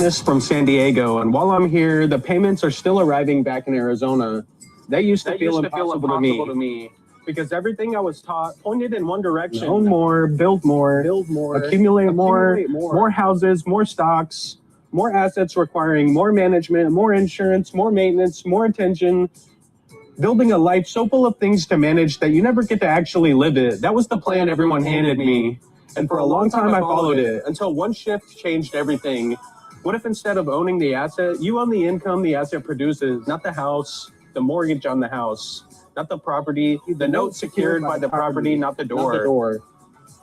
this from San Diego, and while I'm here, the payments are still arriving back in Arizona. That used to feel impossible to me because everything I was taught pointed in one direction. Own more, build more, accumulate more houses, more stocks, more assets requiring more management, more insurance, more maintenance, more attention. Building a life so full of things to manage that you never get to actually live it. That was the plan everyone handed me. And for a long time I followed it until one shift changed everything. What if instead of owning the asset, you own the income the asset produces, not the house, the mortgage on the house, not the property, the note secured by the property, not the door.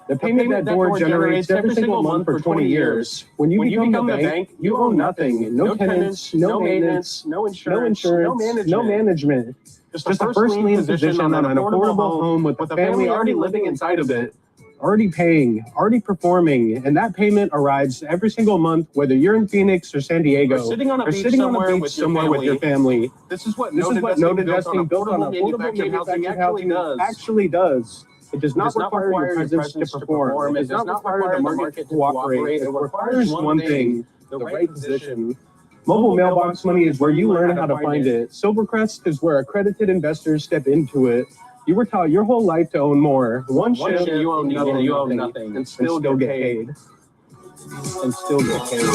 The payment that door generates every single month for 20 years. When you become the bank, you own nothing. No tenants, no maintenance, no insurance, no management. Just the first lien position on an affordable home with a family already living inside of it. Already paying, already performing, and that payment arrives every single month, whether you're in Phoenix or San Diego, or sitting on a beach somewhere with your family. This is what note investing built on affordable manufactured housing actually does. It does not require your presence to perform. It does not require the market to cooperate. It requires one thing, the right position. Mobile mailbox money is where you learn how to find it. Silvercrest is where accredited investors step into it. You were taught your whole life to own more. One shift, you own nothing, and still get paid. And still get paid.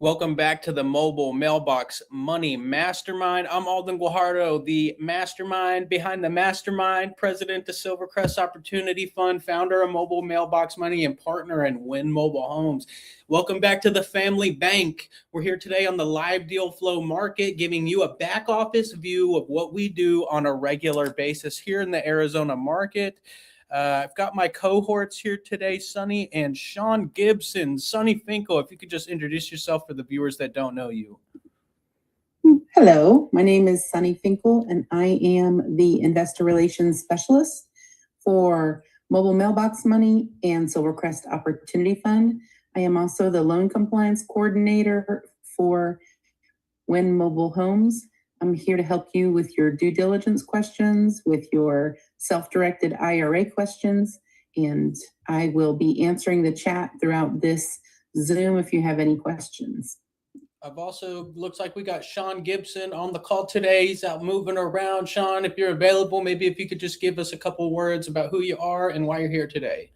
Welcome back to the Mobile Mailbox Money Mastermind. I'm Alden Guajardo, the mastermind behind the mastermind, president of Silvercrest Opportunity Fund, founder of Mobile Mailbox Money, and partner in Win Mobile Homes. Welcome back to the Family Bank. We're here today on the live deal flow market, giving you a back office view of what we do on a regular basis here in the Arizona market. I've got my cohorts here today, Sonny and Sean Gibson. Sonny Finkel, if you could just introduce yourself for the viewers that don't know you. Hello, my name is Sonny Finkel, and I am the Investor Relations Specialist for Mobile Mailbox Money and Silvercrest Opportunity Fund. I am also the Loan Compliance Coordinator for Win Mobile Homes. I'm here to help you with your due diligence questions, with your self-directed IRA questions, and I will be answering the chat throughout this Zoom if you have any questions. I've also, looks like we got Sean Gibson on the call today. He's out moving around. Sean, if you're available, maybe if you could just give us a couple words about who you are and why you're here today.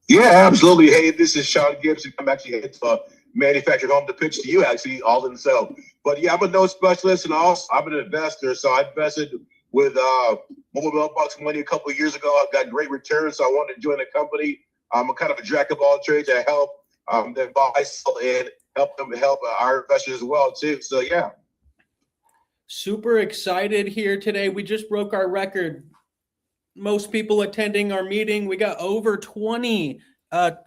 Yeah, absolutely. Hey, this is Sean Gibson. I'm actually here to manufactured home to pitch to you, actually, all in itself. But yeah, I'm a note specialist, and also I'm an investor. So I invested with Mobile Mailbox Money a couple of years ago. I've got great returns, so I wanted to join the company. I'm a kind of a jack of all trades. I help them buy, sell, and help our investors as well too. So yeah. Super excited here today. We just broke our record. Most people attending our meeting. We got over 20.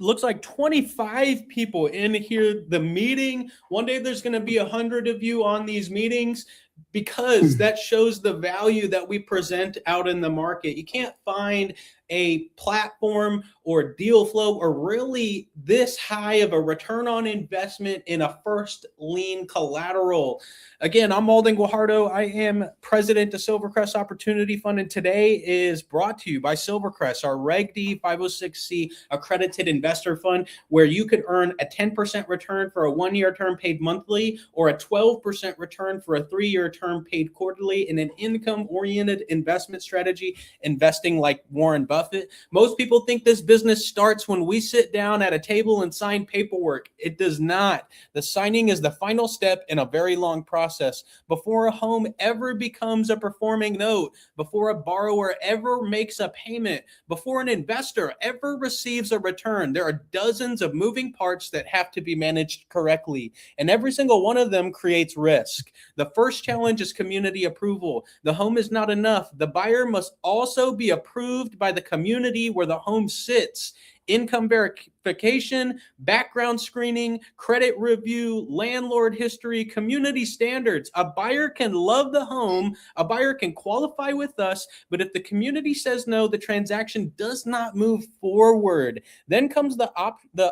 Looks like 25 people in here. The meeting. One day there's going to be 100 of you on these meetings, because that shows the value that we present out in the market. You can't find a platform or deal flow or really this high of a return on investment in a first lien collateral. Again, I'm Alden Guajardo. I am president of Silvercrest Opportunity Fund, and today is brought to you by Silvercrest, our Reg D 506C accredited investor fund, where you could earn a 10% return for a 1-year term paid monthly, or a 12% return for a 3-year term paid quarterly, in an income-oriented investment strategy, investing like Warren Buffett. Most people think this business starts when we sit down at a table and sign paperwork. It does not. The signing is the final step in a very long process. Before a home ever becomes a performing note, before a borrower ever makes a payment, before an investor ever receives a return, there are dozens of moving parts that have to be managed correctly, and every single one of them creates risk. The first challenge is community approval. The home is not enough. The buyer must also be approved by the community where the home sits. income verification, background screening, credit review, landlord history, community standards. A buyer can love the home, a buyer can qualify with us, but if the community says no, the transaction does not move forward. Then comes the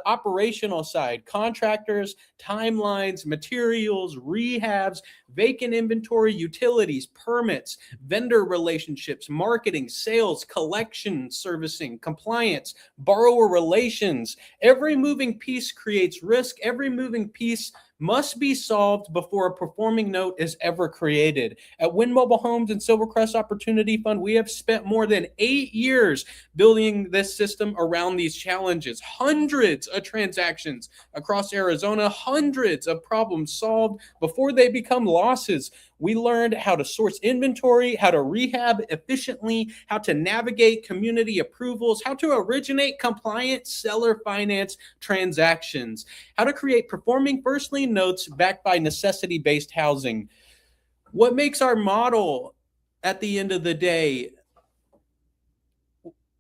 operational side: contractors, timelines, materials, rehabs, vacant inventory, utilities, permits, vendor relationships, marketing, sales, collection, servicing, compliance, borrower relations. Every moving piece creates risk. Every moving piece must be solved before a performing note is ever created. At Wynn Mobile Homes and Silvercrest Opportunity Fund, we have spent more than 8 years building this system around these challenges. Hundreds of transactions across Arizona, hundreds of problems solved before they become losses. We learned how to source inventory, how to rehab efficiently, how to navigate community approvals, how to originate compliant seller finance transactions, how to create performing first lien notes backed by necessity-based housing. What makes our model at the end of the day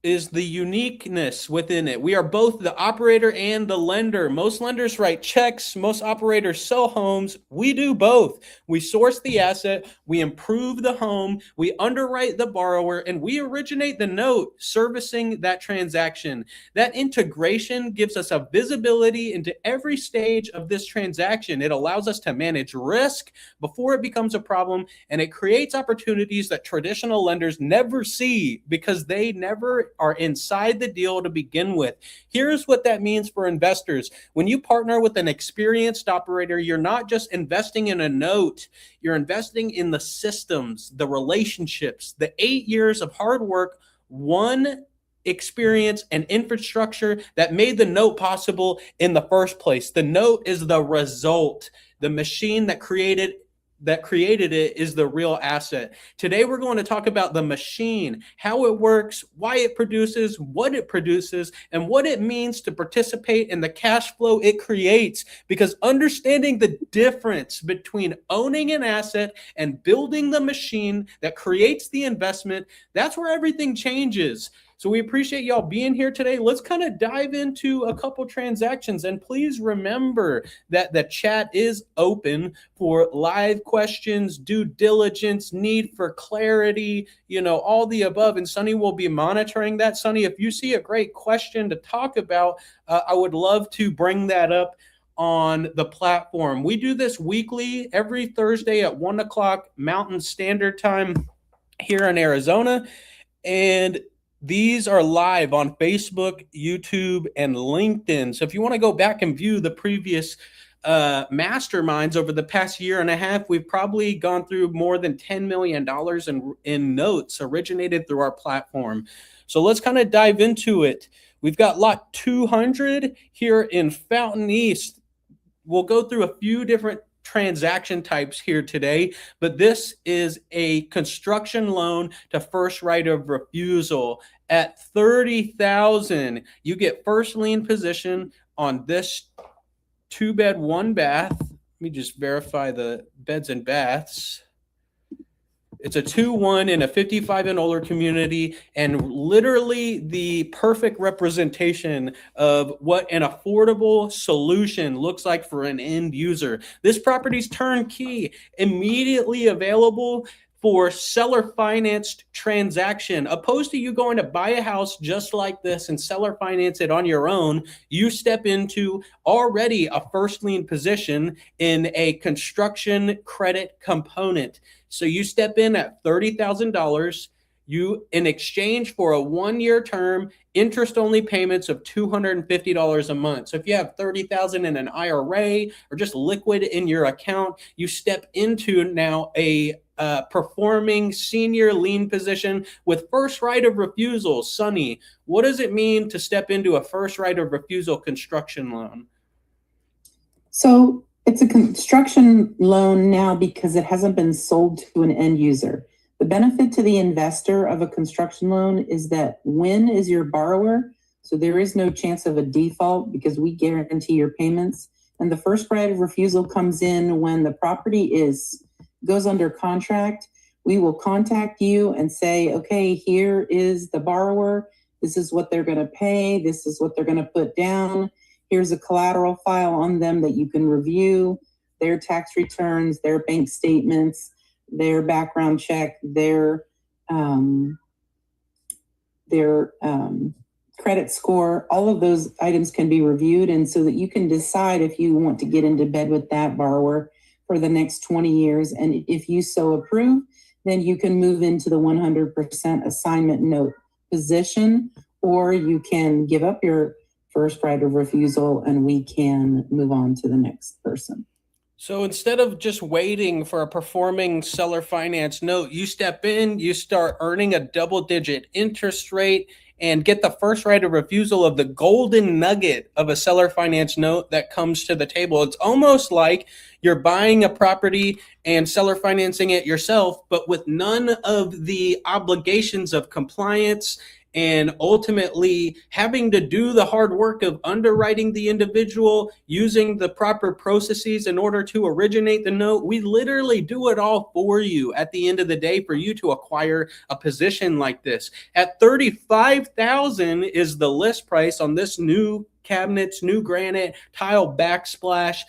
is the uniqueness within it. We are both the operator and the lender. Most lenders write checks. Most operators sell homes. We do both. We source the asset, we improve the home, we underwrite the borrower, and we originate the note servicing that transaction. That integration gives us a visibility into every stage of this transaction. It allows us to manage risk before it becomes a problem, and it creates opportunities that traditional lenders never see because they never are inside the deal to begin with. Here's what that means for investors. When you partner with an experienced operator, you're not just investing in a note, you're investing in the systems, the relationships, the 8 years of hard work, one experience and infrastructure that made the note possible in the first place. The note is the result. The machine that created it is the real asset. Today, we're going to talk about the machine, how it works, why it produces, what it produces, and what it means to participate in the cash flow it creates. Because understanding the difference between owning an asset and building the machine that creates the investment, that's where everything changes. So we appreciate y'all being here today. Let's kind of dive into a couple transactions. And please remember that the chat is open for live questions, due diligence, need for clarity, all the above. And Sonny will be monitoring that. Sonny, if you see a great question to talk about, I would love to bring that up on the platform. We do this weekly, every Thursday at 1 o'clock Mountain Standard Time here in Arizona. And these are live on Facebook, YouTube, and LinkedIn. So if you want to go back and view the previous masterminds over the past year and a half, we've probably gone through more than $10 million in notes originated through our platform. So let's kind of dive into it. We've got lot 200 here in Fountain East. We'll go through a few different transaction types here today, but this is a construction loan to first right of refusal. At $30,000, you get first lien position on this 2-bed, 1-bath. Let me just verify the beds and baths. It's a 2-1 in a 55 and older community, and literally the perfect representation of what an affordable solution looks like for an end user. This property's turnkey, immediately available for seller financed transaction. Opposed to you going to buy a house just like this and seller finance it on your own, you step into already a first lien position in a construction credit component. So you step in at $30,000. You, in exchange for a 1-year term, interest-only payments of $250 a month. So if you have $30,000 in an IRA or just liquid in your account, you step into now a performing senior lien position with first right of refusal. Sonny, what does it mean to step into a first right of refusal construction loan? So it's a construction loan now because it hasn't been sold to an end user. The benefit to the investor of a construction loan is that Wynn is your borrower, so there is no chance of a default because we guarantee your payments. And the first right of refusal comes in when the property goes under contract. We will contact you and say, okay, here is the borrower. This is what they're going to pay. This is what they're going to put down. Here's a collateral file on them that you can review, their tax returns, their bank statements, their background check, their credit score. All of those items can be reviewed, and so that you can decide if you want to get into bed with that borrower for the next 20 years. And if you so approve, then you can move into the 100% assignment note position, or you can give up your first right of refusal and we can move on to the next person. So instead of just waiting for a performing seller finance note, you step in, you start earning a double-digit interest rate, and get the first right of refusal of the golden nugget of a seller finance note that comes to the table. It's almost like you're buying a property and seller financing it yourself, but with none of the obligations of compliance and ultimately having to do the hard work of underwriting the individual, using the proper processes in order to originate the note. We literally do it all for you at the end of the day for you to acquire a position like this. At $35,000 is the list price on this new cabinets, new granite tile backsplash.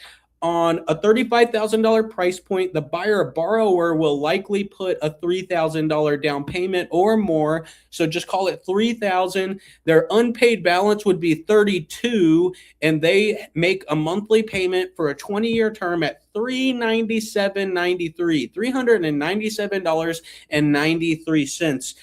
On a $35,000 price point, the buyer or borrower will likely put a $3,000 down payment or more. So just call it $3,000. Their unpaid balance would be $32,000, and they make a monthly payment for a 20-year term at $397.93, $397.93.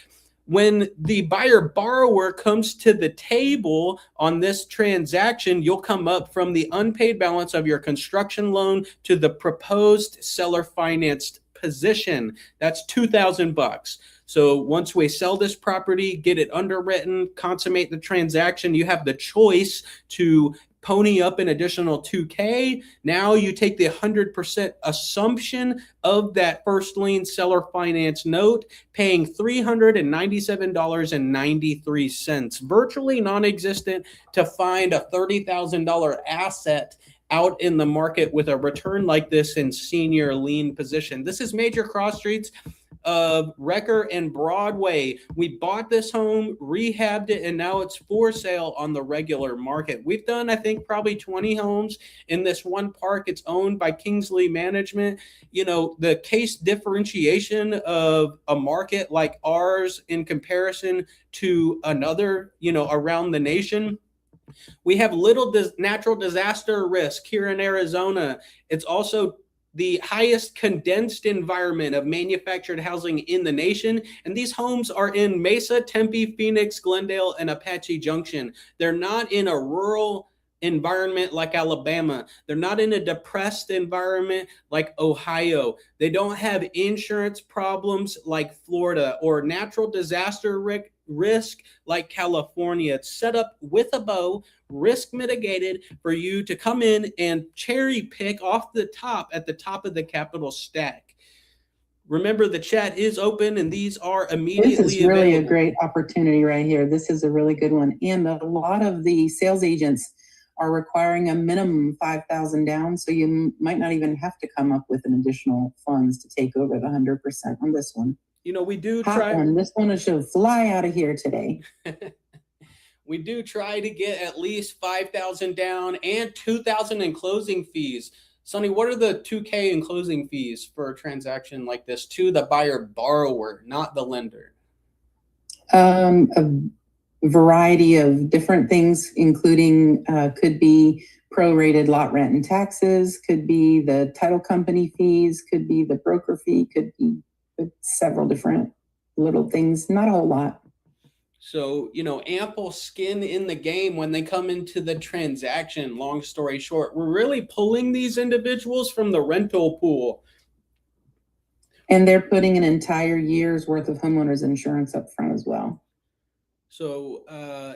When the buyer borrower comes to the table on this transaction, you'll come up from the unpaid balance of your construction loan to the proposed seller financed position. That's $2,000. So once we sell this property, get it underwritten, consummate the transaction, you have the choice to pony up an additional $2,000. Now you take the 100% assumption of that first lien seller finance note, paying $397.93, virtually non-existent to find a $30,000 asset out in the market with a return like this in senior lien position. This is major cross streets of Wrecker and Broadway. We bought this home, rehabbed it, and now it's for sale on the regular market. We've done, I think, probably 20 homes in this one park. It's owned by Kingsley Management. You know, the case differentiation of a market like ours in comparison to another, you know, around the nation. We have little natural disaster risk here in Arizona. It's also the highest condensed environment of manufactured housing in the nation. And these homes are in Mesa, Tempe, Phoenix, Glendale, and Apache Junction. They're not in a rural environment like Alabama. They're not in a depressed environment like Ohio. They don't have insurance problems like Florida or natural disaster risk like California. It's set up with a bow, risk mitigated for you to come in and cherry pick off the top at the top of the capital stack. Remember, the chat is open and these are immediately available. This is really a great opportunity right here. This is a really good one. And a lot of the sales agents are requiring a minimum $5,000 down, so you might not even have to come up with an additional funds to take over the 100% on this one. You know, we do try. This one should fly out of here today. We do try to get at least $5,000 down and $2,000 in closing fees. Sonny, what are the $2,000 in closing fees for a transaction like this to the buyer borrower, not the lender? A variety of different things, including could be prorated lot rent and taxes, could be the title company fees, could be the broker fee, could be several different little things, not a whole lot. So, you know, ample skin in the game when they come into the transaction. Long story short, we're really pulling these individuals from the rental pool. And they're putting an entire year's worth of homeowners insurance up front as well. So,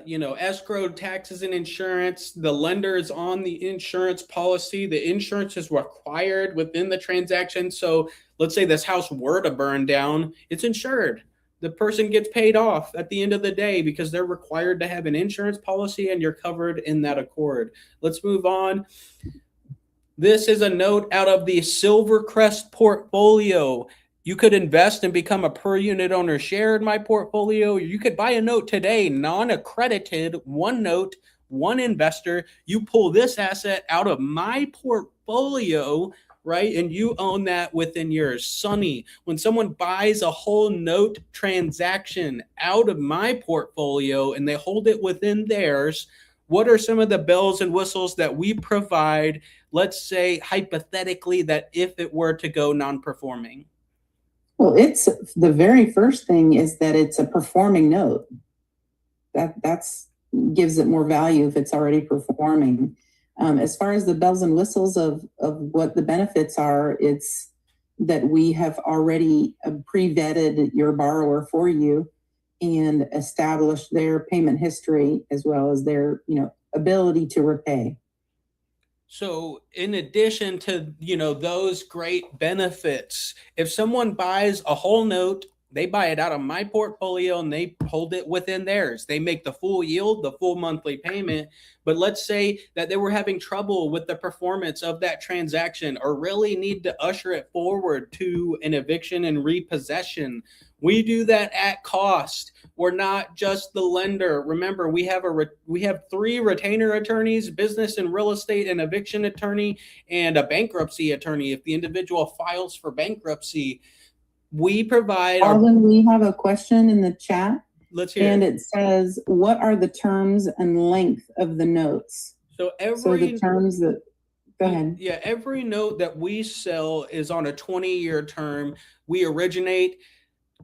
you know, escrow taxes and insurance, the lender is on the insurance policy. The insurance is required within the transaction. So let's say this house were to burn down, it's insured. The person gets paid off at the end of the day because they're required to have an insurance policy and you're covered in that accord. Let's move on. This is a note out of the Silvercrest portfolio. You could invest and become a per unit owner share in my portfolio. You could buy a note today, non-accredited, one note, one investor. You pull this asset out of my portfolio, right? And you own that within yours. Sonny, when someone buys a whole note transaction out of my portfolio and they hold it within theirs, what are some of the bells and whistles that we provide, let's say hypothetically, that if it were to go non-performing? Well, it's the very first thing is that it's a performing note. That's gives it more value if it's already performing. As far as the bells and whistles of what the benefits are, it's that we have already pre-vetted your borrower for you and established their payment history as well as their, ability to repay. So in addition to, those great benefits, if someone buys a whole note, they buy it out of my portfolio and they hold it within theirs. They make the full yield, the full monthly payment. But let's say that they were having trouble with the performance of that transaction or really need to usher it forward to an eviction and repossession. We do that at cost. We're not just the lender. Remember, we have 3 retainer attorneys, business and real estate and eviction attorney, and a bankruptcy attorney if the individual files for bankruptcy. We provide Alden, we have a question in the chat. Let's hear and it. It says, what are the terms and length of the notes? So the terms that, go ahead. Yeah, every note that we sell is on a 20-year term. We originate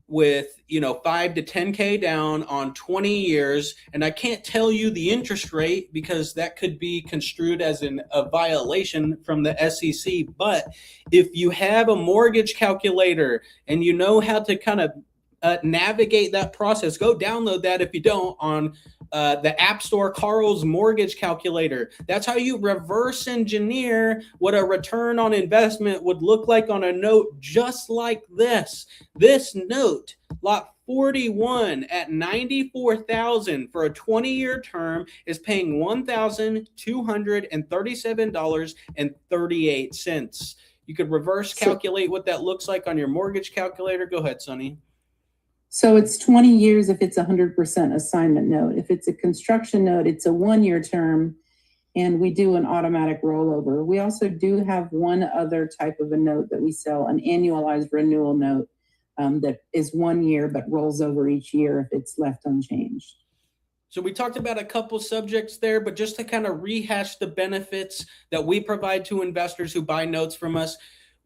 with 5 to 10K down on 20 years, and I can't tell you the interest rate because that could be construed as a violation from the SEC. But if you have a mortgage calculator and you know how to kind of navigate that process, go download that if you don't on the App Store, Carl's Mortgage Calculator. That's how you reverse engineer what a return on investment would look like on a note just like this. This note, lot 41 at $94,000 for a 20-year term is paying $1,237.38. You could reverse calculate what that looks like on your mortgage calculator. Go ahead, Sonny. So it's 20 years if it's 100% assignment note. If it's a construction note, it's a 1-year term, and we do an automatic rollover. We also do have one other type of a note that we sell, an annualized renewal note that is 1 year but rolls over each year if it's left unchanged. So we talked about a couple subjects there, but just to kind of rehash the benefits that we provide to investors who buy notes from us,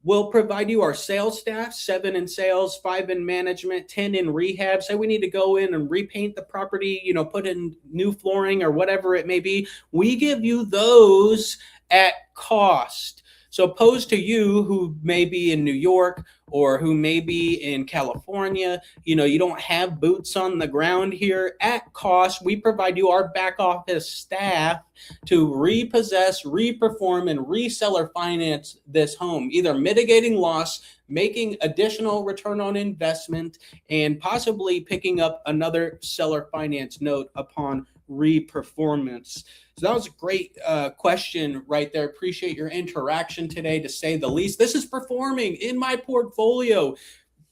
we'll provide you our sales staff, 7 in sales, 5 in management, 10 in rehab. Say we need to go in and repaint the property, put in new flooring or whatever it may be. We give you those at cost. So opposed to you who may be in New York or who may be in California, you don't have boots on the ground here. At cost, we provide you our back office staff to repossess, reperform, and reseller finance this home, either mitigating loss, making additional return on investment, and possibly picking up another seller finance note upon reperformance. So that was a great question right there. Appreciate your interaction today, to say the least. This is performing in my portfolio.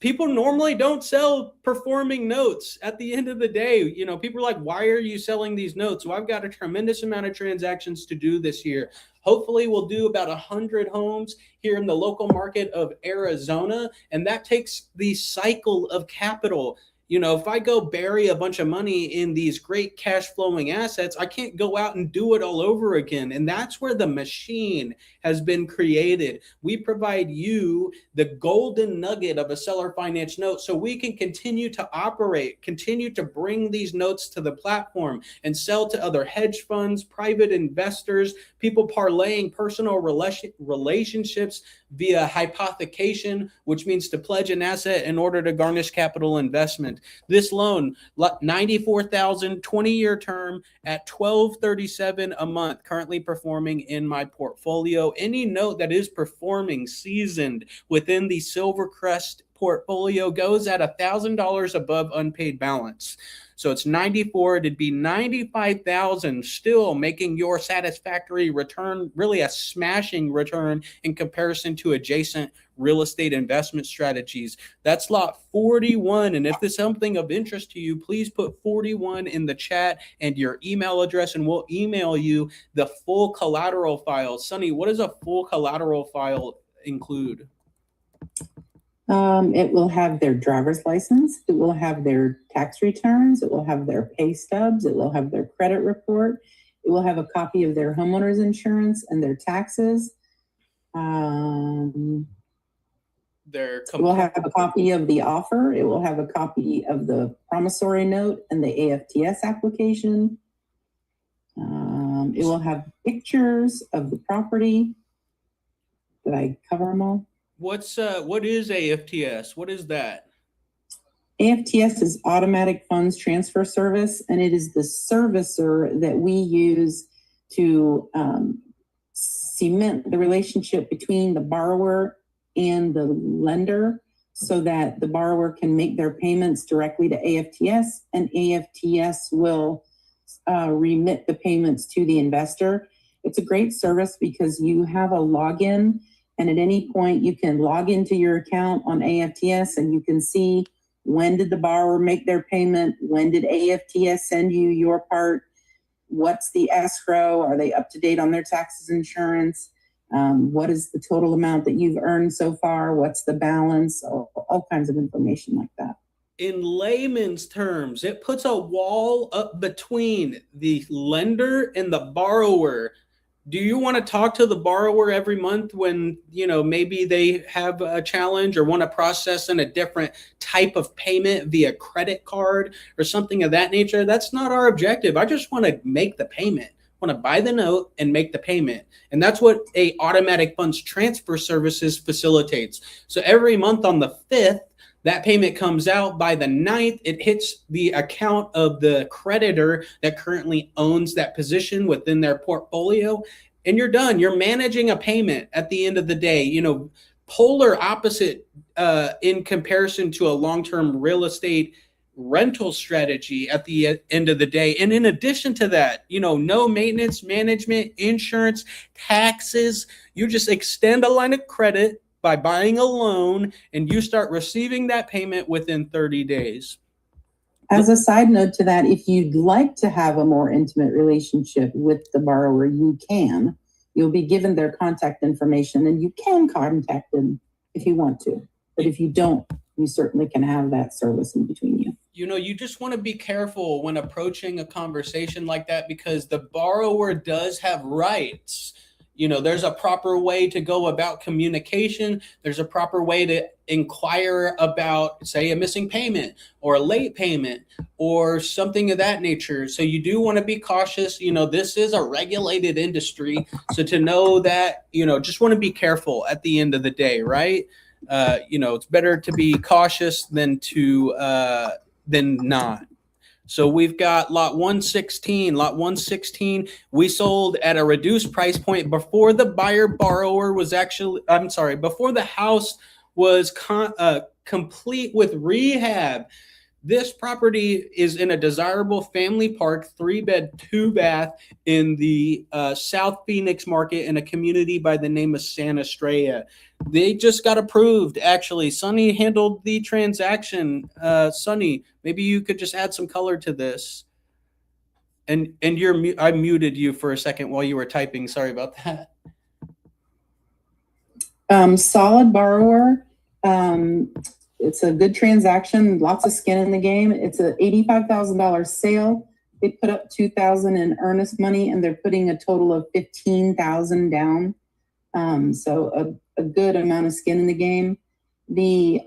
People normally don't sell performing notes at the end of the day. People are like, why are you selling these notes? Well, I've got a tremendous amount of transactions to do this year. Hopefully we'll do about 100 homes here in the local market of Arizona. And that takes the cycle of capital. If I go bury a bunch of money in these great cash flowing assets, I can't go out and do it all over again. And that's where the machine has been created. We provide you the golden nugget of a seller finance note so we can continue to operate, continue to bring these notes to the platform and sell to other hedge funds, private investors, people parlaying personal relationships via hypothecation, which means to pledge an asset in order to garnish capital investment. This loan, $94,000, 20-year term at $1,237 a month, currently performing in my portfolio. Any note that is performing seasoned within the Silvercrest portfolio goes at $1,000 above unpaid balance. So it's 94, it'd be 95,000, still making your satisfactory return really a smashing return in comparison to adjacent real estate investment strategies. That's lot 41. And if this is something of interest to you, please put 41 in the chat and your email address, and we'll email you the full collateral file. Sonny, what does a full collateral file include? It will have their driver's license. It will have their tax returns. It will have their pay stubs. It will have their credit report. It will have a copy of their homeowner's insurance and their taxes. It will have a copy of the offer. It will have a copy of the promissory note and the AFTS application. It will have pictures of the property. Did I cover them all? What is AFTS? What is that? AFTS is Automatic Funds Transfer Service, and it is the servicer that we use to cement the relationship between the borrower and the lender so that the borrower can make their payments directly to AFTS, and AFTS will remit the payments to the investor. It's a great service because you have a login, and at any point you can log into your account on AFTS and you can see when did the borrower make their payment, when did AFTS send you your part, what's the escrow, are they up to date on their taxes, insurance, what is the total amount that you've earned so far, what's the balance, all kinds of information like that. In layman's terms, it puts a wall up between the lender and the borrower. Do you want to talk to the borrower every month when, maybe they have a challenge or want to process in a different type of payment via credit card or something of that nature? That's not our objective. I just want to make the payment. I want to buy the note and make the payment. And that's what a automatic funds transfer services facilitates. So every month on the 5th, that payment comes out. By the 9th, it hits the account of the creditor that currently owns that position within their portfolio, and you're done. You're managing a payment at the end of the day. Polar opposite in comparison to a long-term real estate rental strategy at the end of the day. And in addition to that, no maintenance, management, insurance, taxes. You just extend a line of credit by buying a loan, and you start receiving that payment within 30 days. As a side note to that, if you'd like to have a more intimate relationship with the borrower, you can. You'll be given their contact information, and you can contact them if you want to. But if you don't, you certainly can have that service in between you. You just want to be careful when approaching a conversation like that, because the borrower does have rights. There's a proper way to go about communication. There's a proper way to inquire about, say, a missing payment or a late payment or something of that nature. So you do want to be cautious. This is a regulated industry. So to know that, just want to be careful at the end of the day, right? It's better to be cautious than not. So we've got lot 116. Lot 116, we sold at a reduced price point before the borrower was before the house was complete with rehab. This property is in a desirable family park, 3-bed, 2-bath in the South Phoenix market in a community by the name of Santa Estrella. They just got approved, actually. Sonny handled the transaction. Sonny, maybe you could just add some color to this. And I muted you for a second while you were typing. Sorry about that. Solid borrower. It's a good transaction, lots of skin in the game. It's an $85,000 sale. They put up $2,000 in earnest money, and they're putting a total of $15,000 down. So a good amount of skin in the game. The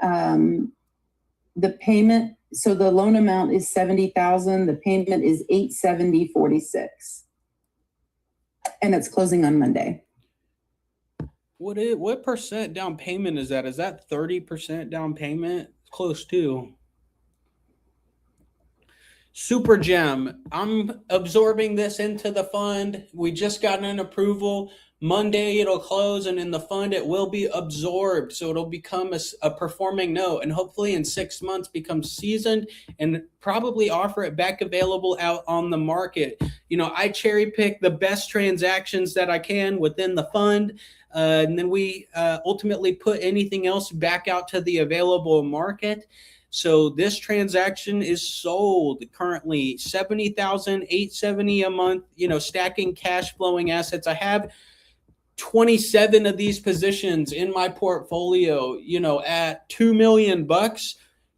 payment, so the loan amount is $70,000. The payment is $870.46, and it's closing on Monday. What percent down payment is that? Is that 30% down payment? Close to. Super gem. I'm absorbing this into the fund. We just got an approval. Monday it'll close, and in the fund it will be absorbed. So it'll become a performing note, and hopefully in 6 months become seasoned and probably offer it back available out on the market. I cherry pick the best transactions that I can within the fund. And then we ultimately put anything else back out to the available market. So this transaction is sold currently $70,870 a month, stacking cash flowing assets. I have 27 of these positions in my portfolio, at $2 million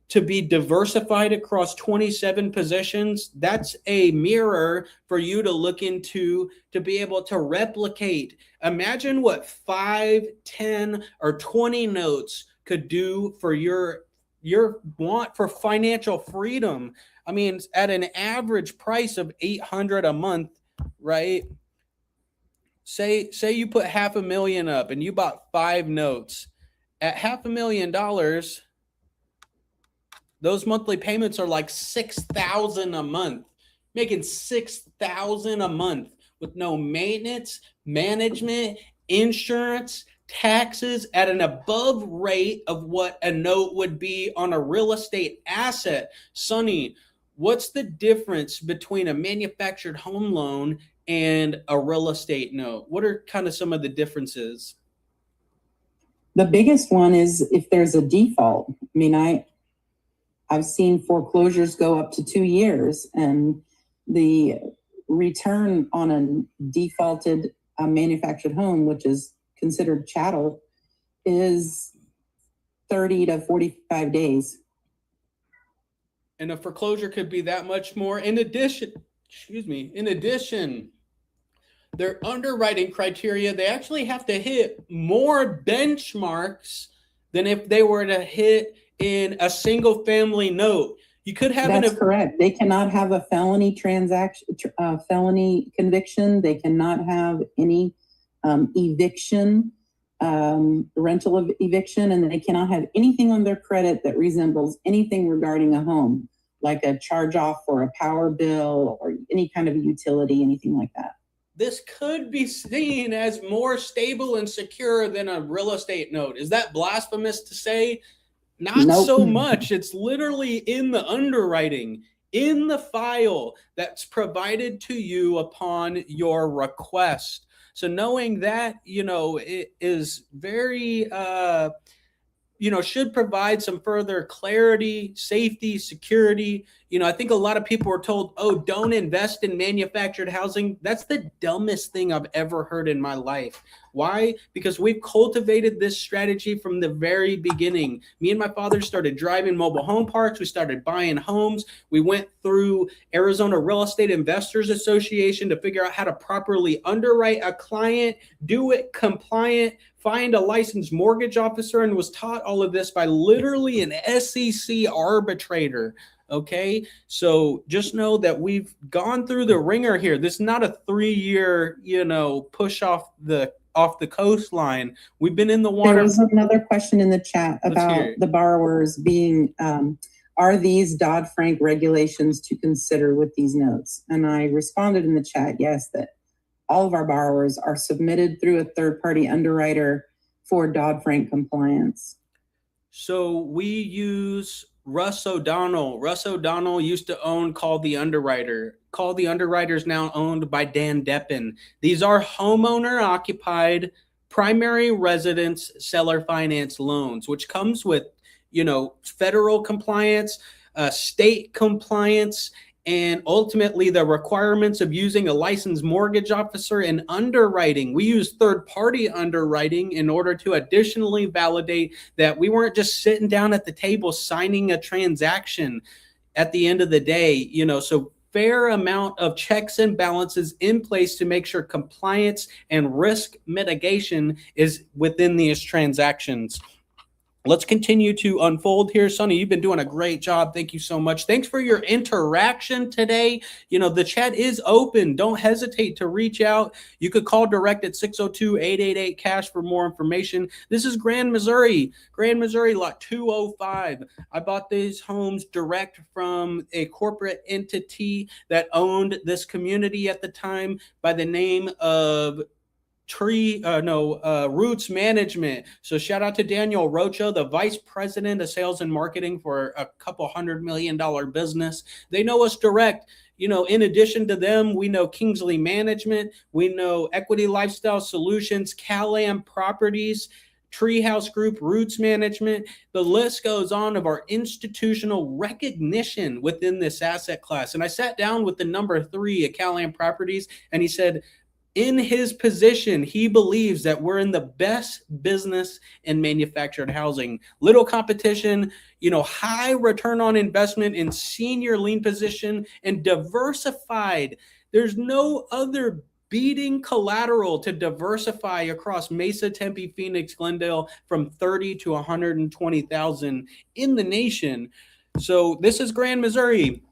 to be diversified across 27 positions. That's a mirror for you to look into to be able to replicate. Imagine what 5, 10, or 20 notes could do for your want for financial freedom. I mean, at an average price of $800 a month, right? Say you put $500,000 up and you bought 5 notes at $500,000. Those monthly payments are like $6,000 a month, making $6,000 a month with no maintenance, management, insurance, taxes at an above rate of what a note would be on a real estate asset. Sonny, what's the difference between a manufactured home loan and a real estate note? What are kind of some of the differences? The biggest one is if there's a default. I mean, I've seen foreclosures go up to 2 years, and the return on a defaulted manufactured home, which is considered chattel, is 30 to 45 days. And a foreclosure could be that much more. In addition, their underwriting criteria, they actually have to hit more benchmarks than if they were to hit in a single family note. You could have That's correct. They cannot have a felony conviction. They cannot have any eviction, rental of eviction, and they cannot have anything on their credit that resembles anything regarding a home, like a charge off for a power bill or any kind of utility, anything like that. This could be seen as more stable and secure than a real estate note. Is that blasphemous to say? Not Nope. so much. It's literally in the underwriting, in the file that's provided to you upon your request. So knowing that, it is very, should provide some further clarity, safety, security. I think a lot of people are told, oh, don't invest in manufactured housing. That's the dumbest thing I've ever heard in my life. Why? Because we've cultivated this strategy from the very beginning. Me and my father started driving mobile home parks. We started buying homes. We went through Arizona Real Estate Investors Association to figure out how to properly underwrite a client, do it compliant, find a licensed mortgage officer, and was taught all of this by literally an SEC arbitrator. Okay, so just know that we've gone through the ringer here. This is not a 3-year, push off the coastline. We've been in the water. There was another question in the chat about the borrowers being, are these Dodd-Frank regulations to consider with these notes? And I responded in the chat, yes, that all of our borrowers are submitted through a third-party underwriter for Dodd-Frank compliance. So we use Russ O'Donnell. Russ O'Donnell used to own Call the Underwriter. Call the Underwriter is now owned by Dan Deppen. These are homeowner-occupied primary residence seller finance loans, which comes with, federal compliance, state compliance, and ultimately the requirements of using a licensed mortgage officer and underwriting. We use third-party underwriting in order to additionally validate that we weren't just sitting down at the table signing a transaction at the end of the day, so fair amount of checks and balances in place to make sure compliance and risk mitigation is within these transactions. let's continue to unfold here. Sonny, you've been doing a great job. Thank you so much. Thanks for your interaction today. You know, the chat is open. Don't hesitate to reach out. You could call direct at 602-888-CASH for more information. This is Grand Missouri, Lot 205. I bought these homes direct from a corporate entity that owned this community at the time by the name of Roots Management. So shout out to Daniel Rocha, the vice president of sales and marketing for a couple $100 million business. They know us direct. You know, in addition to them, we know Kingsley Management, we know Equity Lifestyle Solutions, Cal-Am Properties, Treehouse Group, Roots Management. The list goes on of our institutional recognition within this asset class. And I sat down with the number 3 at Cal-Am Properties, and he said, in his position, he believes that we're in the best business in manufactured housing. Little competition, you know, high return on investment in senior lien position, and diversified. There's no other beating collateral to diversify across Mesa, Tempe, Phoenix, Glendale from 30 to 120,000 in the nation. So this is Grand Missouri.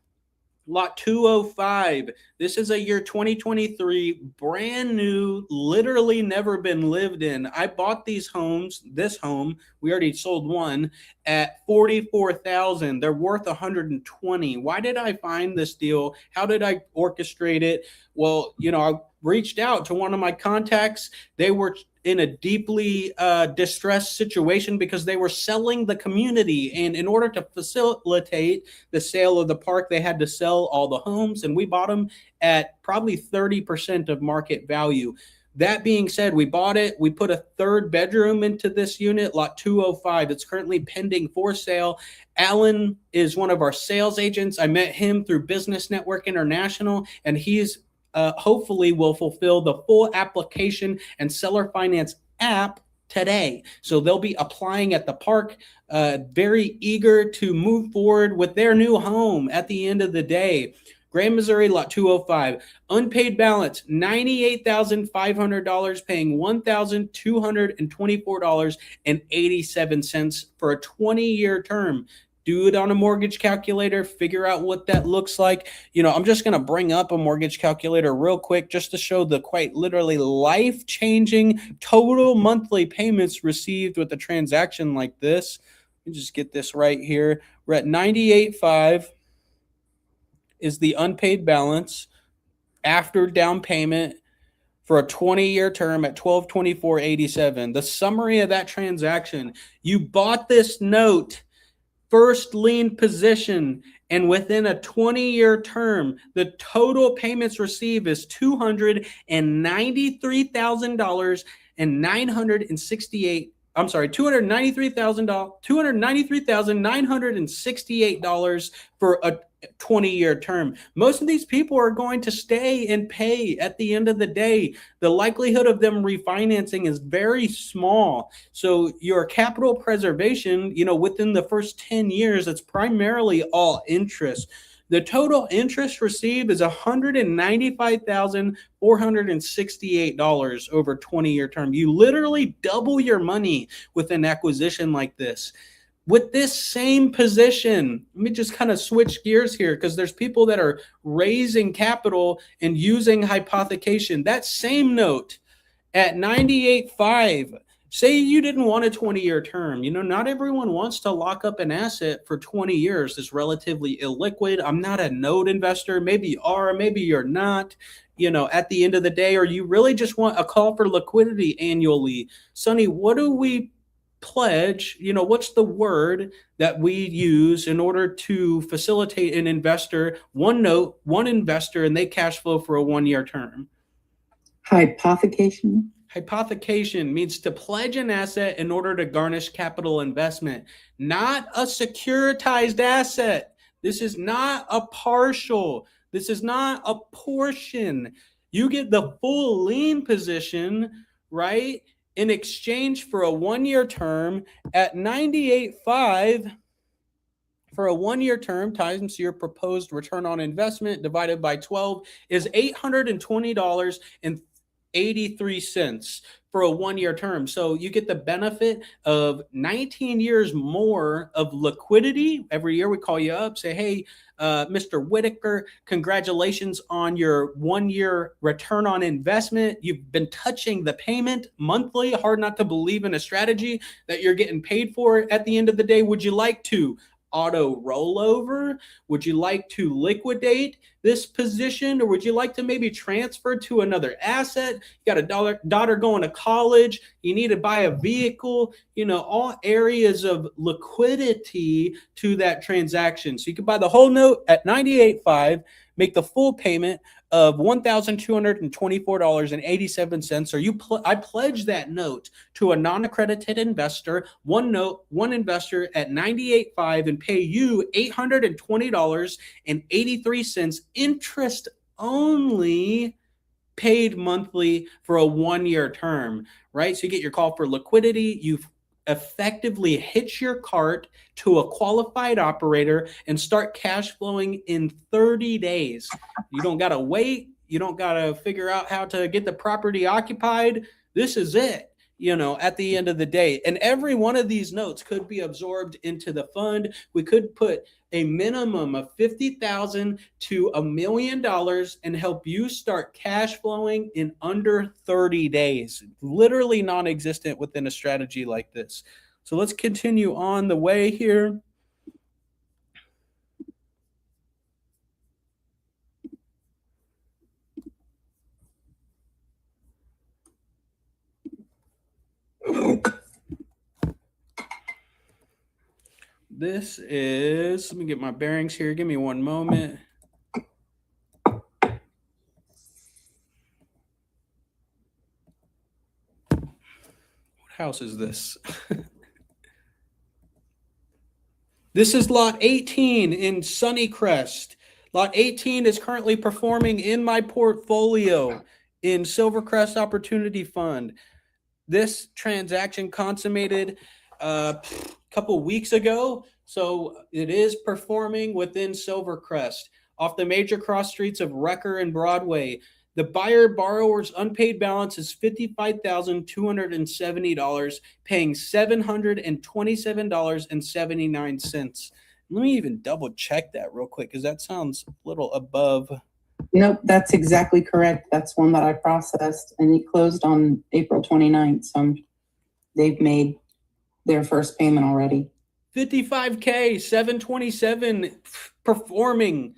Lot 205. This is a year 2023, brand new, literally never been lived in. I bought these homes, this home, we already sold one, at $44,000. They're worth $120,000. Why did I find this deal? How did I orchestrate it? Well, you know, I reached out to one of my contacts. They were in a deeply distressed situation because they were selling the community. And in order to facilitate the sale of the park, they had to sell all the homes. And we bought them at probably 30% of market value. That being said, we bought it. We put a 3rd bedroom into this unit, lot 205. It's currently pending for sale. Alan is one of our sales agents. I met him through Business Network International, and he's hopefully will fulfill the full application and seller finance app today. So they'll be applying at the park, very eager to move forward with their new home at the end of the day. Grand Missouri, lot 205. Unpaid balance, $98,500, paying $1,224.87 for a 20-year term. Do it on a mortgage calculator, figure out what that looks like. You know, I'm just going to bring up a mortgage calculator real quick just to show the quite literally life-changing total monthly payments received with a transaction like this. Let me just get this right here. We're at $98,500 is the unpaid balance after down payment for a 20-year term at $1,224.87. The summary of that transaction, you bought this note first lien position, and within a 20-year term, the total payments received is $293,968 for a 20-year term. Most of these people are going to stay and pay at the end of the day. The likelihood of them refinancing is very small. So your capital preservation, you know, within the first 10 years, it's primarily all interest. The total interest received is $195,468 over 20-year term. You literally double your money with an acquisition like this. With this same position, let me just kind of switch gears here because there's people that are raising capital and using hypothecation. That same note at $98,500, say you didn't want a 20-year term. You know, not everyone wants to lock up an asset for 20 years. It's relatively illiquid. I'm not a note investor. Maybe you are, maybe you're not. You know, at the end of the day, or you really just want a call for liquidity annually. Sonny, what do we pledge? You know, what's the word that we use in order to facilitate an investor, one note, one investor, and they cash flow for a 1-year term? Hypothecation. Hypothecation means to pledge an asset in order to garnish capital investment, not a securitized asset. This is not a partial. This is not a portion. You get the full lien position, right, in exchange for a 1-year term at $98,500 for a 1-year term times your proposed return on investment divided by 12 is $820.30 $0.83 for a 1-year term. So you get the benefit of 19 years more of liquidity. Every year we call you up, say, hey, Mr. Whitaker, congratulations on your 1-year return on investment. You've been touching the payment monthly. Hard not to believe in a strategy that you're getting paid for at the end of the day. Would you like to auto rollover? Would you like to liquidate this position, or would you like to maybe transfer to another asset? You got a daughter going to college, you need to buy a vehicle, all areas of liquidity to that transaction. So you could buy the whole note at $98.5, make the full payment of $1,224.87, or I pledge that note to a non-accredited investor, one note, one investor at $98.5, and pay you $820.83 interest only, paid monthly for a 1-year term, right? So you get your call for liquidity. You've effectively hitch your cart to a qualified operator and start cash flowing in 30 days. You don't got to wait. You don't got to figure out how to get the property occupied. This is it, at the end of the day. And every one of these notes could be absorbed into the fund. We could put a minimum of $50,000 to $1 million and help you start cash flowing in under 30 days. Literally non-existent within a strategy like this. So let's continue on the way here. This is, let me get my bearings here. Give me one moment. What house is this? This is lot 18 in Sunny Crest. Lot 18 is currently performing in my portfolio in Silvercrest Opportunity Fund. This transaction consummated a couple weeks ago, so it is performing within Silvercrest off the major cross streets of Wrecker and Broadway. The buyer borrower's unpaid balance is $55,270, paying $727.79. Let me even double check that real quick, because that sounds a little above. Nope, that's exactly correct. That's one that I processed, and it closed on April 29th. So they've made their first payment already. $55K, 727 performing.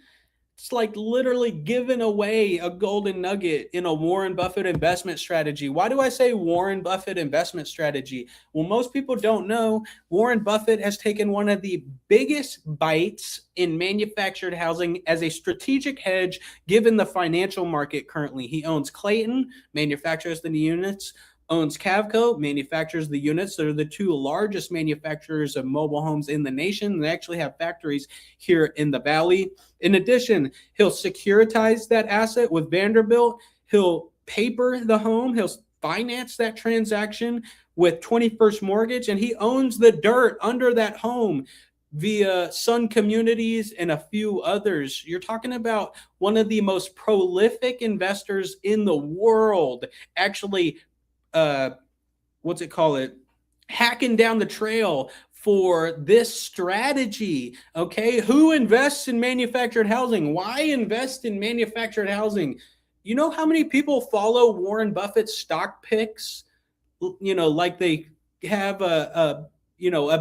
It's like literally giving away a golden nugget in a Warren Buffett investment strategy. Why do I say Warren Buffett investment strategy? Well, most people don't know Warren Buffett has taken one of the biggest bites in manufactured housing as a strategic hedge given the financial market currently. He owns Clayton, manufactures the units, owns Cavco, manufactures the units. They're the two largest manufacturers of mobile homes in the nation. They actually have factories here in the Valley. In addition, he'll securitize that asset with Vanderbilt. He'll paper the home. He'll finance that transaction with 21st Mortgage, and he owns the dirt under that home via Sun Communities and a few others. You're talking about one of the most prolific investors in the world, actually hacking down the trail for this strategy. Okay, who invests in manufactured housing? Why invest in manufactured housing? You know how many people follow Warren Buffett's stock picks? Like they have a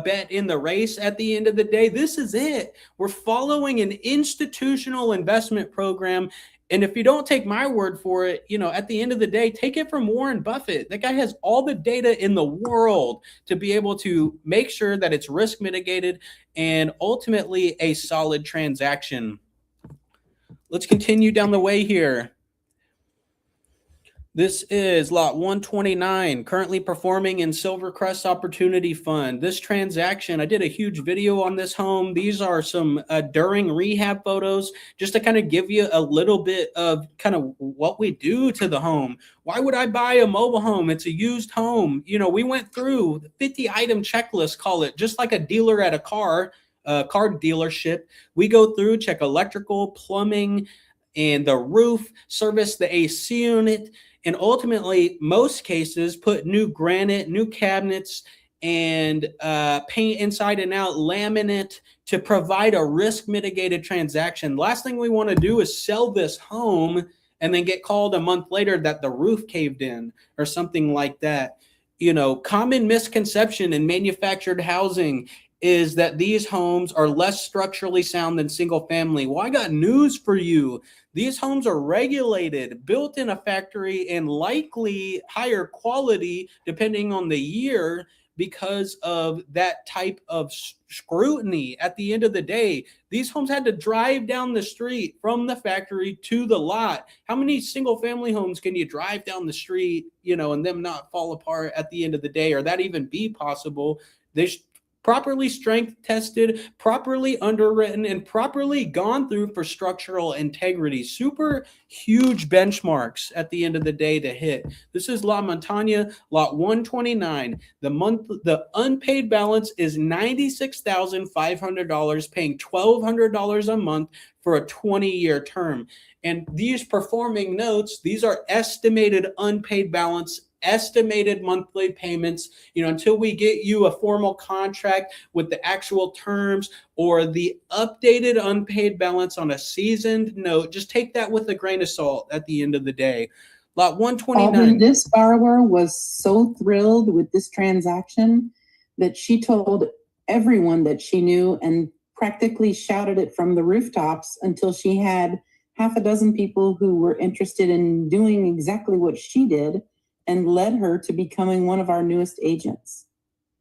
bet in the race at the end of the day. This is it. We're following an institutional investment program. And if you don't take my word for it, at the end of the day, take it from Warren Buffett. That guy has all the data in the world to be able to make sure that it's risk mitigated and ultimately a solid transaction. Let's continue down the way here. This is lot 129, currently performing in Silvercrest Opportunity Fund. This transaction, I did a huge video on this home. These are some during rehab photos, just to kind of give you a little bit of kind of what we do to the home. Why would I buy a mobile home? It's a used home. We went through the 50-item checklist, call it, just like a dealer at a car dealership. We go through, check electrical, plumbing, and the roof, service the AC unit, and ultimately, most cases put new granite, new cabinets, and paint inside and out, laminate to provide a risk mitigated transaction. Last thing we want to do is sell this home and then get called a month later that the roof caved in or something like that. Common misconception in manufactured housing is that these homes are less structurally sound than single family. Well, I got news for you. These homes are regulated, built in a factory, and likely higher quality depending on the year because of that type of scrutiny. At the end of the day, these homes had to drive down the street from the factory to the lot. How many single family homes can you drive down the street, and them not fall apart at the end of the day, or that even be possible? They properly strength tested, properly underwritten, and properly gone through for structural integrity. Super huge benchmarks at the end of the day to hit. This is La Montaña, lot 129. The unpaid balance is $96,500, paying $1,200 a month for a 20-year term. And these performing notes, these are estimated unpaid balance, estimated monthly payments, until we get you a formal contract with the actual terms or the updated unpaid balance on a seasoned note. Just take that with a grain of salt at the end of the day. Lot 129. This borrower was so thrilled with this transaction that she told everyone that she knew and practically shouted it from the rooftops until she had half a dozen people who were interested in doing exactly what she did, and led her to becoming one of our newest agents.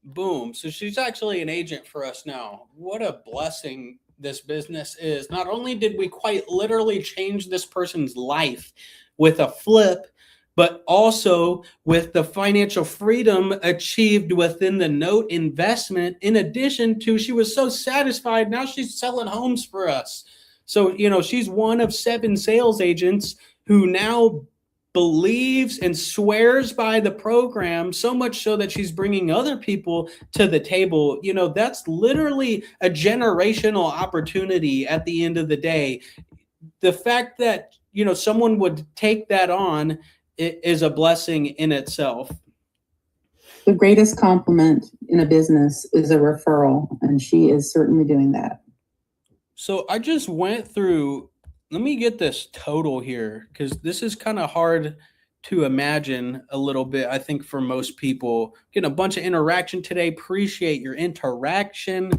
Boom. So she's actually an agent for us now. What a blessing this business is. Not only did we quite literally change this person's life with a flip, but also with the financial freedom achieved within the note investment. In addition to, she was so satisfied. Now she's selling homes for us. So, she's one of 7 sales agents who now believes and swears by the program, so much so that she's bringing other people to the table. That's literally a generational opportunity at the end of the day. The fact that, someone would take that on is a blessing in itself. The greatest compliment in a business is a referral, and she is certainly doing that. So I just went through, let me get this total here, because this is kind of hard to imagine a little bit, I think, for most people. Getting a bunch of interaction today. Appreciate your interaction.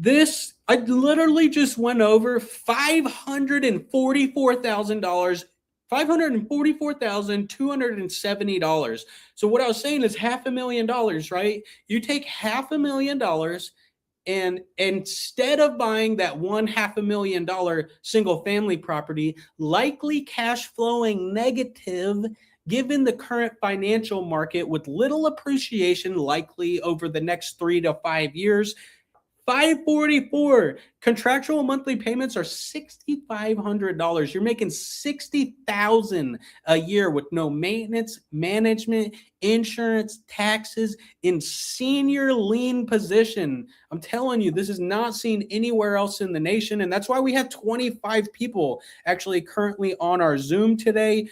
I literally just went over $544,000, $544,270. So what I was saying is $500,000, right? You take $500,000, and instead of buying that $500,000 single family property, likely cash flowing negative, given the current financial market with little appreciation likely over the next 3 to 5 years, $544. Contractual monthly payments are $6,500. You're making $60,000 a year with no maintenance, management, insurance, taxes, in senior lien position. I'm telling you, this is not seen anywhere else in the nation. And that's why we have 25 people actually currently on our Zoom today.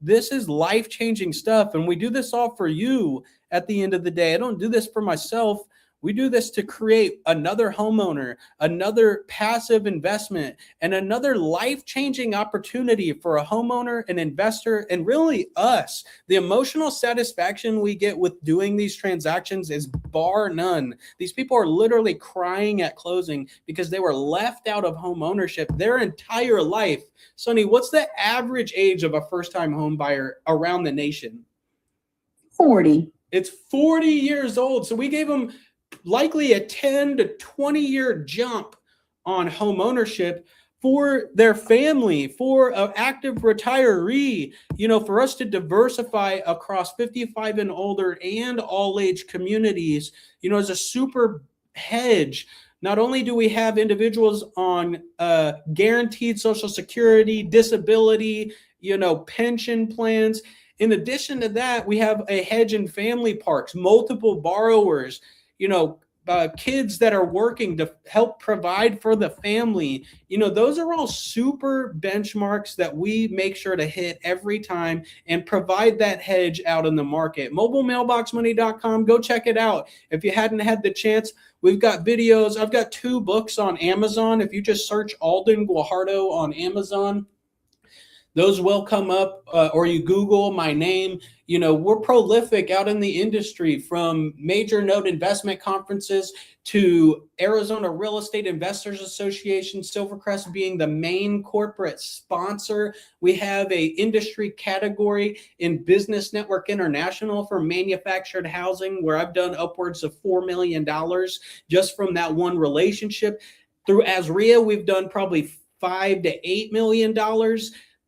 This is life-changing stuff. And we do this all for you at the end of the day. I don't do this for myself. We do this to create another homeowner, another passive investment, and another life-changing opportunity for a homeowner, an investor, and really us. The emotional satisfaction we get with doing these transactions is bar none. These people are literally crying at closing because they were left out of home ownership their entire life. Sonny, what's the average age of a first-time home buyer around the nation? 40. It's 40 years old. So we gave them likely a 10 to 20 year jump on home ownership for their family, for an active retiree, for us to diversify across 55 and older and all age communities, as a super hedge. Not only do we have individuals on guaranteed Social Security, disability, pension plans. In addition to that, we have a hedge in family parks, multiple borrowers, kids that are working to help provide for the family. Those are all super benchmarks that we make sure to hit every time and provide that hedge out in the market. MobileMailboxMoney.com, go check it out. If you hadn't had the chance, we've got videos. I've got 2 books on Amazon. If you just search Alden Guajardo on Amazon, those will come up, or you Google my name. We're prolific out in the industry, from major note investment conferences to Arizona Real Estate Investors Association, Silvercrest being the main corporate sponsor. We have a industry category in Business Network International for manufactured housing, where I've done upwards of $4 million just from that one relationship. Through Azria, we've done probably $5 to $8 million.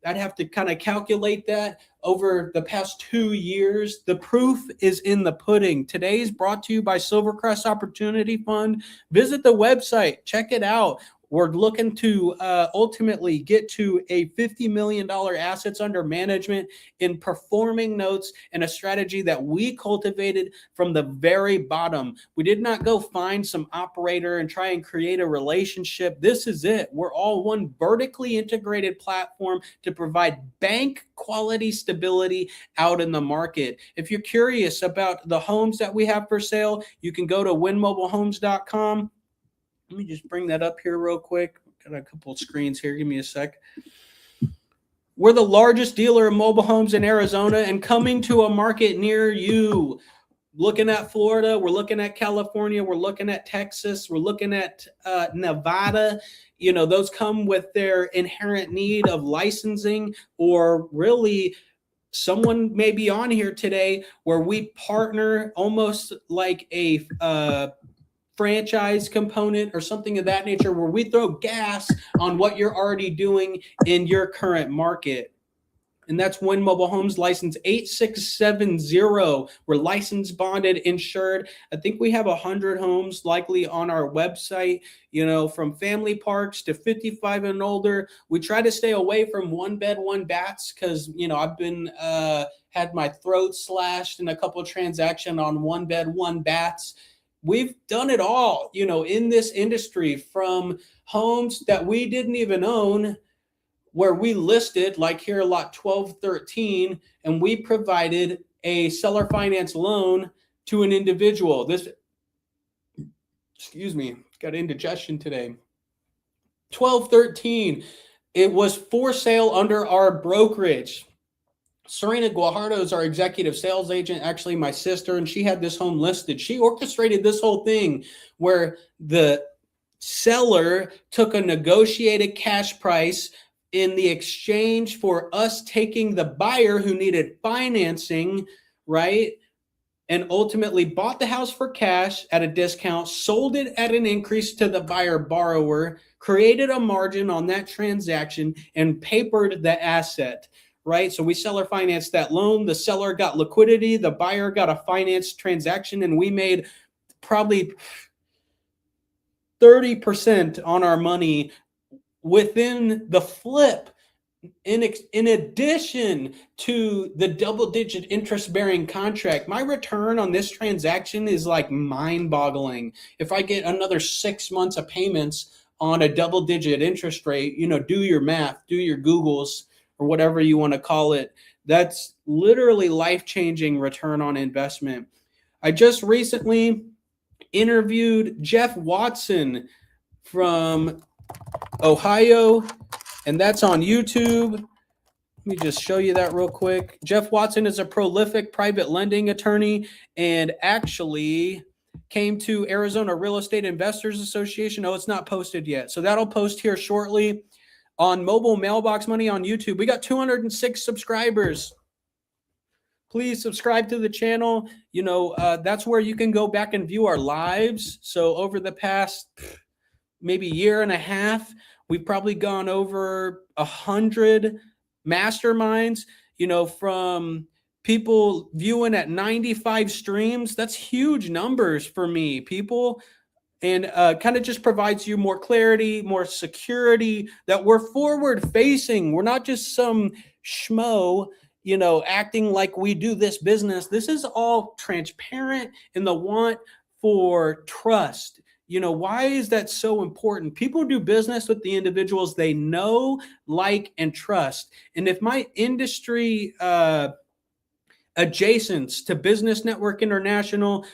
I'd have to kind of calculate that over the past 2 years. The proof is in the pudding. Today's brought to you by Silvercrest Opportunity Fund. Visit the website, check it out. We're looking to ultimately get to a $50 million assets under management in performing notes, and a strategy that we cultivated from the very bottom. We did not go find some operator and try and create a relationship. This is it. We're all one vertically integrated platform to provide bank quality stability out in the market. If you're curious about the homes that we have for sale, you can go to winmobilehomes.com. Let me just bring that up here real quick. Got a couple of screens here. Give me a sec. We're the largest dealer of mobile homes in Arizona and coming to a market near you. Looking at Florida, we're looking at California, we're looking at Texas, we're looking at Nevada. Those come with their inherent need of licensing, or really someone may be on here today where we partner almost like a franchise component or something of that nature, where we throw gas on what you're already doing in your current market. And that's Win Mobile Homes, license 8670. We're licensed, bonded, insured. I think we have 100 homes likely on our website, from family parks to 55 and older. We try to stay away from 1-bed, 1-baths because, I've been had my throat slashed in a couple of transactions on 1-bed, 1-baths. We've done it all, in this industry, from homes that we didn't even own, where we listed, like here, lot 1213, and we provided a seller finance loan to an individual. Got indigestion today. 1213, it was for sale under our brokerage. Serena Guajardo is our executive sales agent, actually my sister, and she had this home listed. She orchestrated this whole thing where the seller took a negotiated cash price in the exchange for us taking the buyer who needed financing, right? And ultimately bought the house for cash at a discount, sold it at an increase to the buyer borrower, created a margin on that transaction, and papered the asset. Right? So we seller financed that loan. The seller got liquidity. The buyer got a finance transaction, and we made probably 30% on our money within the flip. In addition to the double-digit interest-bearing contract, my return on this transaction is like mind-boggling. If I get another 6 months of payments on a double-digit interest rate, do your math, do your Googles, or whatever you want to call it. That's literally life-changing return on investment. I just recently interviewed Jeff Watson from Ohio, and that's on YouTube. Let me just show you that real quick. Jeff Watson is a prolific private lending attorney and actually came to Arizona Real Estate Investors Association. Oh, it's not posted yet. So that'll post here shortly. On Mobile Mailbox Money on YouTube, we got 206 subscribers. Please subscribe to the channel. That's where you can go back and view our lives. So over the past maybe year and a half, we've probably gone over 100 masterminds, from people viewing at 95 streams. That's huge numbers for me, people. And kind of just provides you more clarity, more security, that we're forward facing. We're not just some schmo, acting like we do this business. This is all transparent in the want for trust. Why is that so important? People do business with the individuals they know, like, and trust. And if my industry adjacents to Business Network International,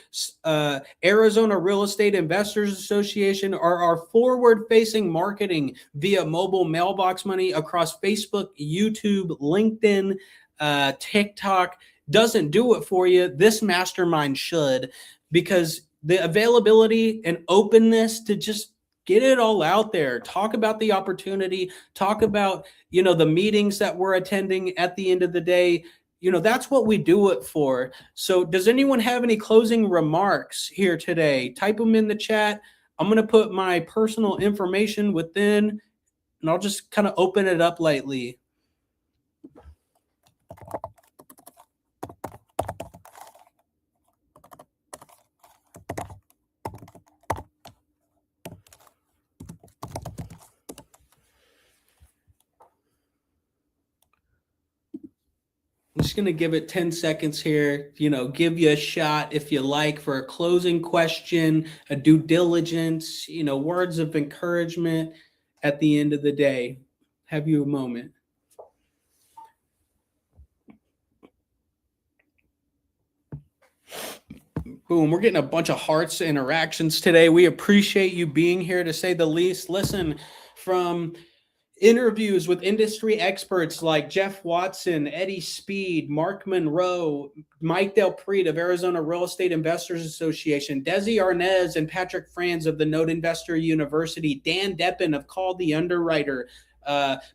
Arizona Real Estate Investors Association, or our forward-facing marketing via mobile mailbox money across Facebook, YouTube, LinkedIn, TikTok doesn't do it for you, this mastermind should, because the availability and openness to just get it all out there, talk about the opportunity, talk about, the meetings that we're attending at the end of the day. That's what we do it for. So does anyone have any closing remarks here today? Type them in the chat. I'm going to put my personal information within, and I'll just kind of open it up lightly. I'm just going to give it 10 seconds here, give you a shot if you like for a closing question, a due diligence, words of encouragement at the end of the day. Have you a moment? Boom, we're getting a bunch of hearts interactions today. We appreciate you being here, to say the least. Listen, from interviews with industry experts like Jeff Watson, Eddie Speed, Mark Monroe, Mike Del Prete of Arizona Real Estate Investors Association, Desi Arnaz and Patrick Franz of the Note Investor University, Dan Deppen of Call the Underwriter,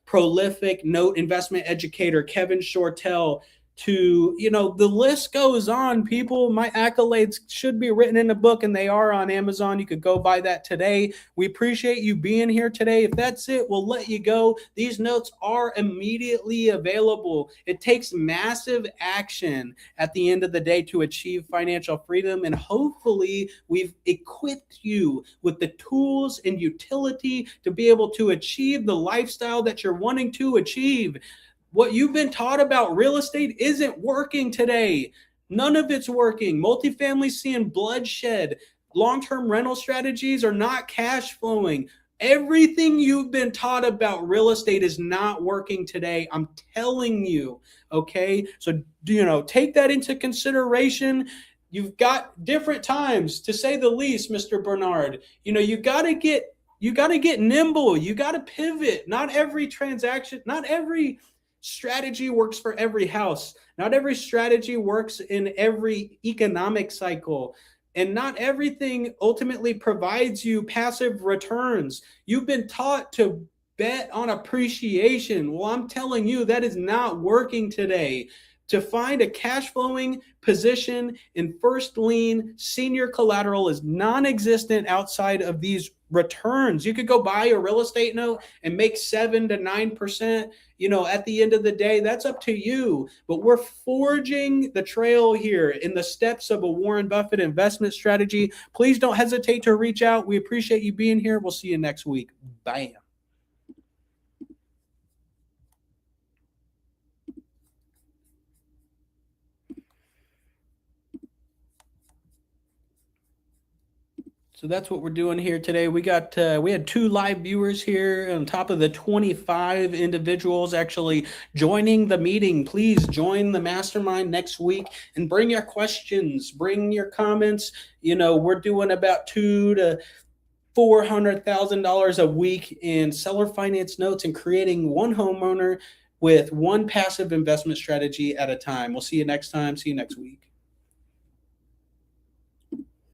prolific note investment educator Kevin Shortell, to, the list goes on, people. My accolades should be written in a book, and they are on Amazon. You could go buy that today. We appreciate you being here today. If that's it, we'll let you go. These notes are immediately available. It takes massive action at the end of the day to achieve financial freedom, and hopefully we've equipped you with the tools and utility to be able to achieve the lifestyle that you're wanting to achieve. What you've been taught about real estate isn't working today. None of it's working. Multifamily seeing bloodshed. Long-term rental strategies are not cash flowing. Everything you've been taught about real estate is not working today. I'm telling you, okay? So, take that into consideration. You've got different times, to say the least, Mr. Bernard. You got to get nimble. You got to pivot. Not every transaction, not every strategy works for every house. Not every strategy works in every economic cycle. And not everything ultimately provides you passive returns. You've been taught to bet on appreciation. Well, I'm telling you, that is not working today. To find a cash flowing position in first lien senior collateral is non-existent outside of these returns. You could go buy a real estate note and make 7 to 9%. At the end of the day, that's up to you. But we're forging the trail here in the steps of a Warren Buffett investment strategy. Please don't hesitate to reach out. We appreciate you being here. We'll see you next week. Bam. So that's what we're doing here today. We had 2 live viewers here on top of the 25 individuals actually joining the meeting. Please join the mastermind next week and bring your questions, bring your comments. We're doing about $200,000 to $400,000 a week in seller finance notes and creating one homeowner with one passive investment strategy at a time. We'll see you next time. See you next week.